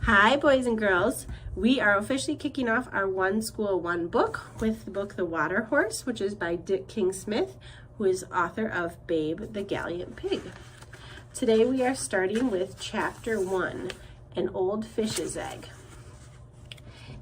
Hi, boys and girls. We are officially kicking off our One School, One Book with the book The Water Horse, which is by Dick King-Smith, who is author of Babe the Gallant Pig. Today we are starting with Chapter 1, An Old Fish's Egg.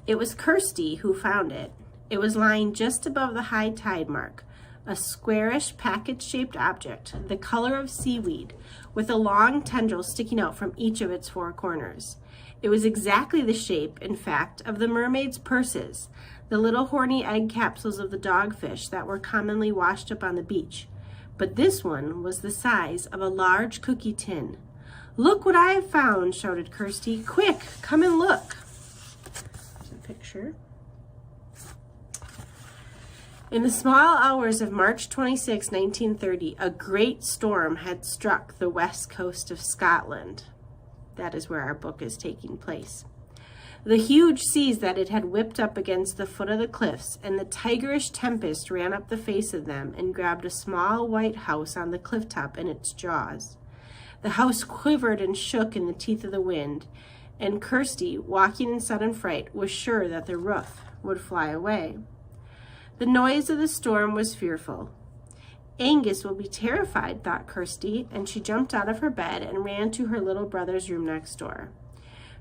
It was Kirsty who found it. It was lying just above the high tide mark, a squarish package-shaped object, the color of seaweed, with a long tendril sticking out from each of its four corners. It was exactly the shape, in fact, of the mermaid's purses, the little horny egg capsules of the dogfish that were commonly washed up on the beach. But this one was the size of a large cookie tin. "Look what I have found," shouted Kirsty. "Quick, come and look." There's a picture. In the small hours of March 26, 1930, a great storm had struck the west coast of Scotland. That is where our book is taking place. The huge seas that it had whipped up against the foot of the cliffs and the tigerish tempest ran up the face of them and grabbed a small white house on the cliff top in its jaws. The house quivered and shook in the teeth of the wind, and Kirsty, walking in sudden fright, was sure that the roof would fly away. The noise of the storm was fearful. Angus will be terrified, thought Kirsty, and she jumped out of her bed and ran to her little brother's room next door.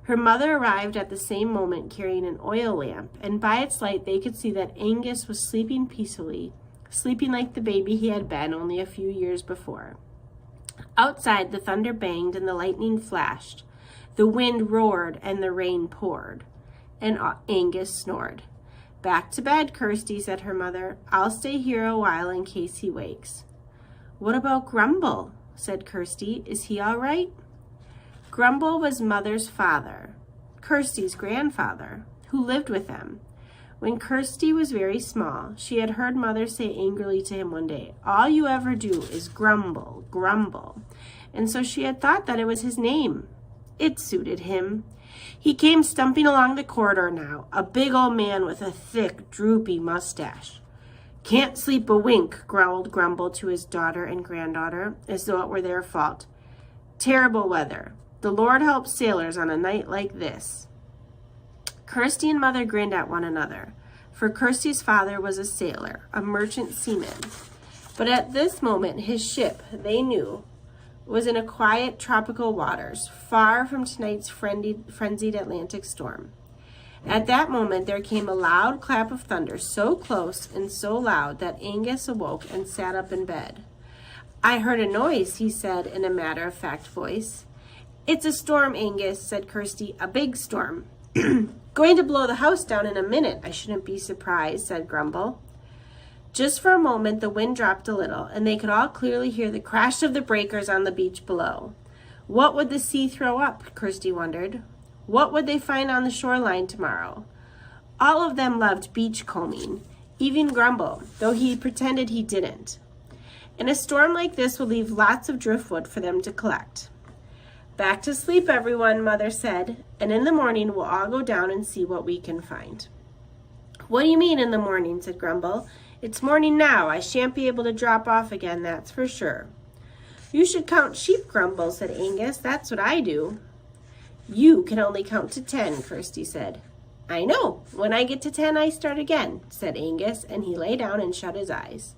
Her mother arrived at the same moment carrying an oil lamp, and by its light they could see that Angus was sleeping peacefully, sleeping like the baby he had been only a few years before. Outside, the thunder banged and the lightning flashed. The wind roared and the rain poured, and Angus snored. "Back to bed, Kirsty," said her mother. "I'll stay here a while in case he wakes." "What about Grumble?" said Kirsty. "Is he all right?" Grumble was Mother's father, Kirsty's grandfather, who lived with them. When Kirsty was very small, she had heard Mother say angrily to him one day, "All you ever do is grumble, grumble." And so she had thought that it was his name. It suited him. He came stumping along the corridor now, a big old man with a thick, droopy mustache. "Can't sleep a wink," growled Grumble to his daughter and granddaughter, as though it were their fault. "Terrible weather. The Lord help sailors on a night like this." Kirsty and Mother grinned at one another, for Kirsty's father was a sailor, a merchant seaman. But at this moment his ship, they knew, was in a quiet tropical waters, far from tonight's frenzied Atlantic storm. At that moment there came a loud clap of thunder, so close and so loud that Angus awoke and sat up in bed. "I heard a noise," he said in a matter-of-fact voice. "It's a storm, Angus," said Kirsty, "a big storm." "Going to blow the house down in a minute, I shouldn't be surprised," said Grumble. Just for a moment the wind dropped a little, and they could all clearly hear the crash of the breakers on the beach below. What would the sea throw up, Kirsty wondered. What would they find on the shoreline tomorrow? All of them loved beach combing, even Grumble, though he pretended he didn't. And a storm like this would leave lots of driftwood for them to collect. "Back to sleep, everyone," Mother said, "and in the morning we'll all go down and see what we can find." "What do you mean in the morning?" said Grumble. "It's morning now. I shan't be able to drop off again, that's for sure." "You should count sheep, Grumble," said Angus. "That's what I do." "You can only count to 10, Kirsty said. "I know. When I get to 10, I start again," said Angus, and he lay down and shut his eyes.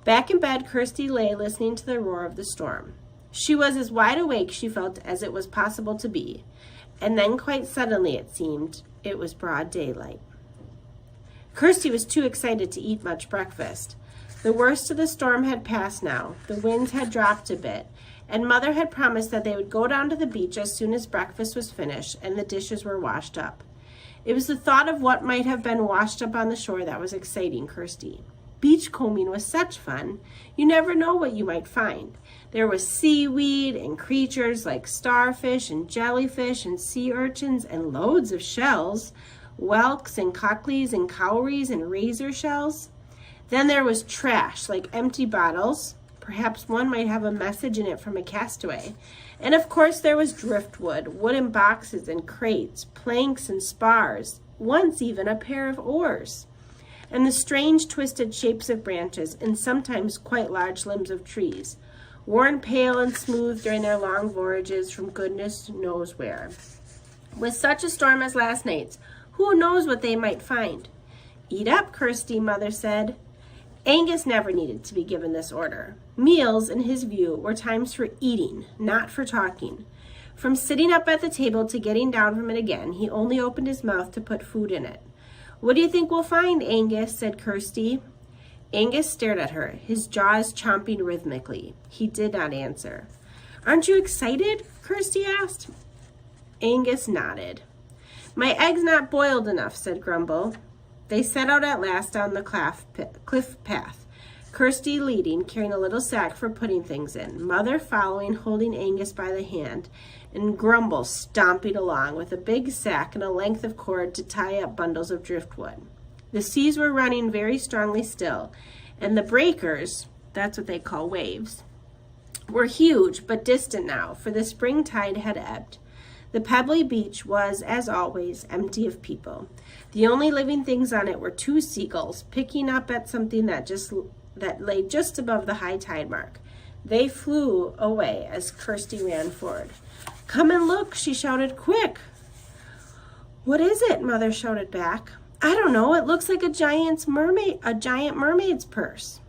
Back in bed, Kirsty lay listening to the roar of the storm. She was as wide awake, she felt, as it was possible to be. And then quite suddenly, it seemed, it was broad daylight. Kirsty was too excited to eat much breakfast. The worst of the storm had passed now, the winds had dropped a bit, and Mother had promised that they would go down to the beach as soon as breakfast was finished and the dishes were washed up. It was the thought of what might have been washed up on the shore that was exciting Kirsty. Beach combing was such fun. You never know what you might find. There was seaweed and creatures like starfish and jellyfish and sea urchins and loads of shells, whelks and cockleys and cowries and razor shells. Then there was trash like empty bottles. Perhaps one might have a message in it from a castaway. And of course there was driftwood, wooden boxes and crates, planks and spars, once even a pair of oars. And the strange twisted shapes of branches and sometimes quite large limbs of trees, worn pale and smooth during their long voyages from goodness knows where. With such a storm as last night's, who knows what they might find? Eat up, Kirsty, Mother said. Angus never needed to be given this order. Meals, in his view, were times for eating, not for talking. From sitting up at the table to getting down from it again, he only opened his mouth to put food in it. What do you think we'll find, Angus? Said Kirsty. Angus stared at her, his jaws chomping rhythmically. He did not answer. Aren't you excited? Kirsty asked. Angus nodded. My egg's not boiled enough, said Grumble. They set out at last down the cliff path, Kirsty leading, carrying a little sack for putting things in, Mother following, holding Angus by the hand, and Grumble stomping along with a big sack and a length of cord to tie up bundles of driftwood. The seas were running very strongly still, and the breakers, that's what they call waves, were huge but distant now, for the spring tide had ebbed. The pebbly beach was, as always, empty of people. The only living things on it were two seagulls picking up at something that lay just above the high tide mark. They flew away as Kirsty ran forward. Come and look, she shouted, quick. What is it? Mother shouted back. I don't know, it looks like a giant mermaid's purse.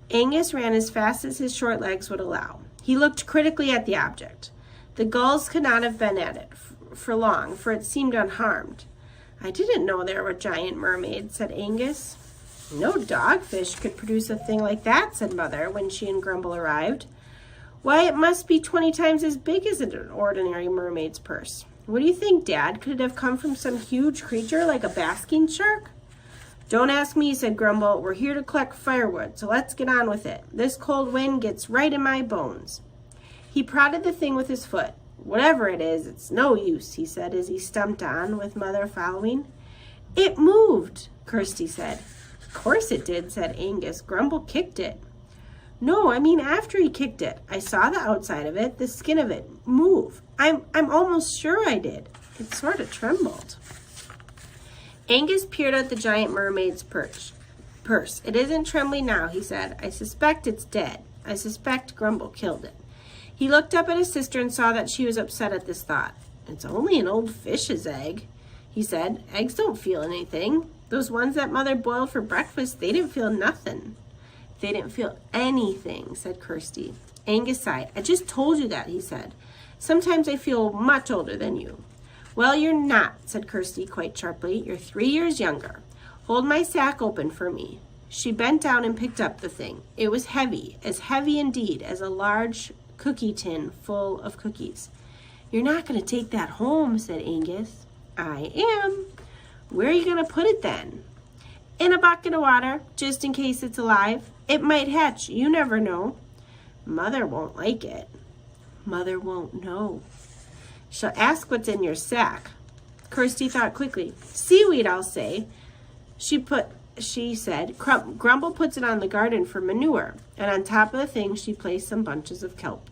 Angus ran as fast as his short legs would allow. He looked critically at the object. The gulls could not have been at it for long, for it seemed unharmed. I didn't know there were giant mermaids, said Angus. No dogfish could produce a thing like that, said Mother, when she and Grumble arrived. Why, it must be 20 times as big as an ordinary mermaid's purse. What do you think, Dad? Could it have come from some huge creature like a basking shark? Don't ask me, said Grumble. We're here to collect firewood, so let's get on with it. This cold wind gets right in my bones. He prodded the thing with his foot. Whatever it is, it's no use, he said as he stumped on, with Mother following. It moved, Kirsty said. Of course it did, said Angus. Grumble kicked it. No, I mean after he kicked it. I saw the outside of it, the skin of it, move. I'm almost sure I did. It sort of trembled. Angus peered at the giant mermaid's purse. It isn't trembling now, he said. I suspect it's dead. I suspect Grumble killed it. He looked up at his sister and saw that she was upset at this thought. It's only an old fish's egg, he said. Eggs don't feel anything. Those ones that Mother boiled for breakfast, they didn't feel nothing. They didn't feel anything, said Kirsty. Angus sighed. I just told you that, he said. Sometimes I feel much older than you. Well, you're not, said Kirsty quite sharply. You're 3 years younger. Hold my sack open for me. She bent down and picked up the thing. It was heavy, as heavy indeed as a large cookie tin full of cookies. You're not going to take that home, said Angus. I am. Where are you going to put it then? In a bucket of water, just in case it's alive. It might hatch. You never know. Mother won't like it. Mother won't know. She'll ask what's in your sack. Kirsty thought quickly. Seaweed, I'll say. She said, Grumble puts it on the garden for manure, and on top of the thing she placed some bunches of kelp.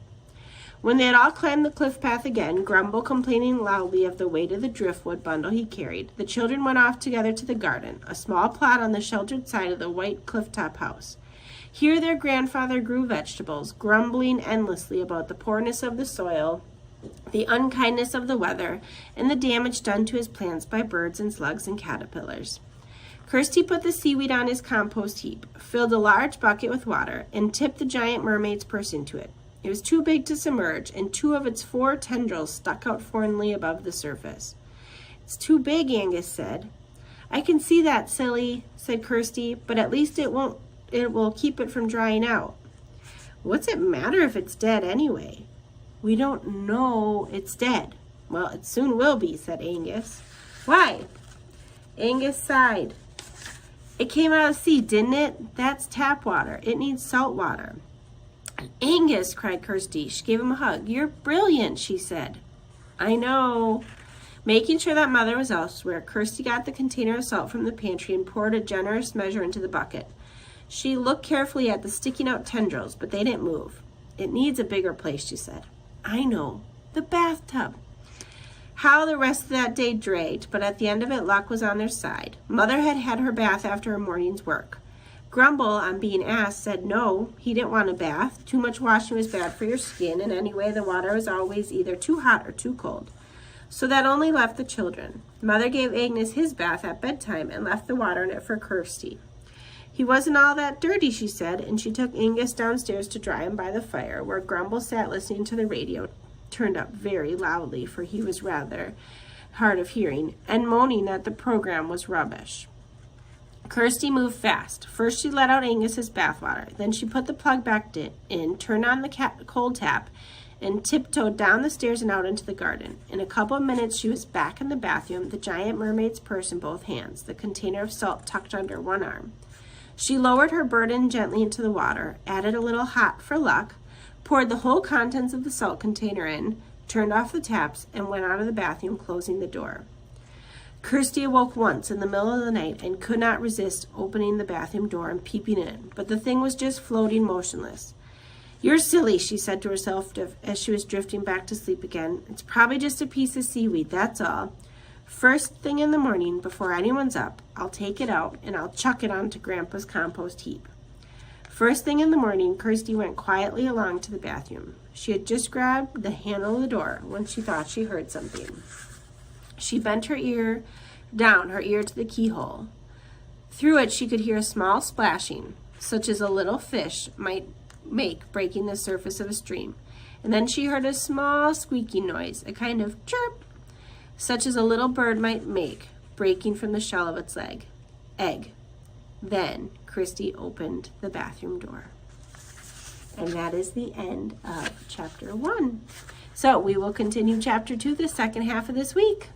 When they had all climbed the cliff path again, Grumble complaining loudly of the weight of the driftwood bundle he carried, the children went off together to the garden, a small plot on the sheltered side of the white cliff-top house. Here their grandfather grew vegetables, grumbling endlessly about the poorness of the soil, the unkindness of the weather, and the damage done to his plants by birds and slugs and caterpillars. Kirsty put the seaweed on his compost heap, filled a large bucket with water, and tipped the giant mermaid's purse into it. It was too big to submerge, and 2 of its 4 tendrils stuck out forlornly above the surface. It's too big, Angus said. I can see that, silly, said Kirsty, but at least it will keep it from drying out. What's it matter if it's dead anyway? We don't know it's dead. Well, it soon will be, said Angus. Why? Angus sighed. It came out of the sea, didn't it? That's tap water. It needs salt water. Angus, cried Kirsty. She gave him a hug. You're brilliant, she said. I know. Making sure that Mother was elsewhere, Kirsty got the container of salt from the pantry and poured a generous measure into the bucket. She looked carefully at the sticking out tendrils, but they didn't move. It needs a bigger place, she said. I know. The bathtub. How the rest of that day dragged, but at the end of it, luck was on their side. Mother had had her bath after her morning's work. Grumble, on being asked, said no, he didn't want a bath. Too much washing was bad for your skin, and anyway, the water was always either too hot or too cold. So that only left the children. Mother gave Agnes his bath at bedtime and left the water in it for Kirsty. He wasn't all that dirty, she said, and she took Angus downstairs to dry him by the fire, where Grumble sat listening to the radio, turned up very loudly, for he was rather hard of hearing, and moaning that the program was rubbish. Kirsty moved fast. First she let out Angus's bathwater. Then she put the plug back in, turned on the cold tap, and tiptoed down the stairs and out into the garden. In a couple of minutes she was back in the bathroom, the giant mermaid's purse in both hands, the container of salt tucked under one arm. She lowered her burden gently into the water, added a little hot for luck, poured the whole contents of the salt container in, turned off the taps, and went out of the bathroom, closing the door. Kirsty awoke once in the middle of the night and could not resist opening the bathroom door and peeping in, but the thing was just floating motionless. "You're silly," she said to herself as she was drifting back to sleep again. "It's probably just a piece of seaweed, that's all. First thing in the morning, before anyone's up, I'll take it out and I'll chuck it onto Grandpa's compost heap." First thing in the morning, Kirsty went quietly along to the bathroom. She had just grabbed the handle of the door when she thought she heard something. She bent her ear to the keyhole. Through it she could hear a small splashing, such as a little fish might make breaking the surface of a stream. And then she heard a small squeaking noise, a kind of chirp, such as a little bird might make breaking from the shell of its egg. Then Kirsty opened the bathroom door. And that is the end of chapter 1. So we will continue chapter 2 the second half of this week.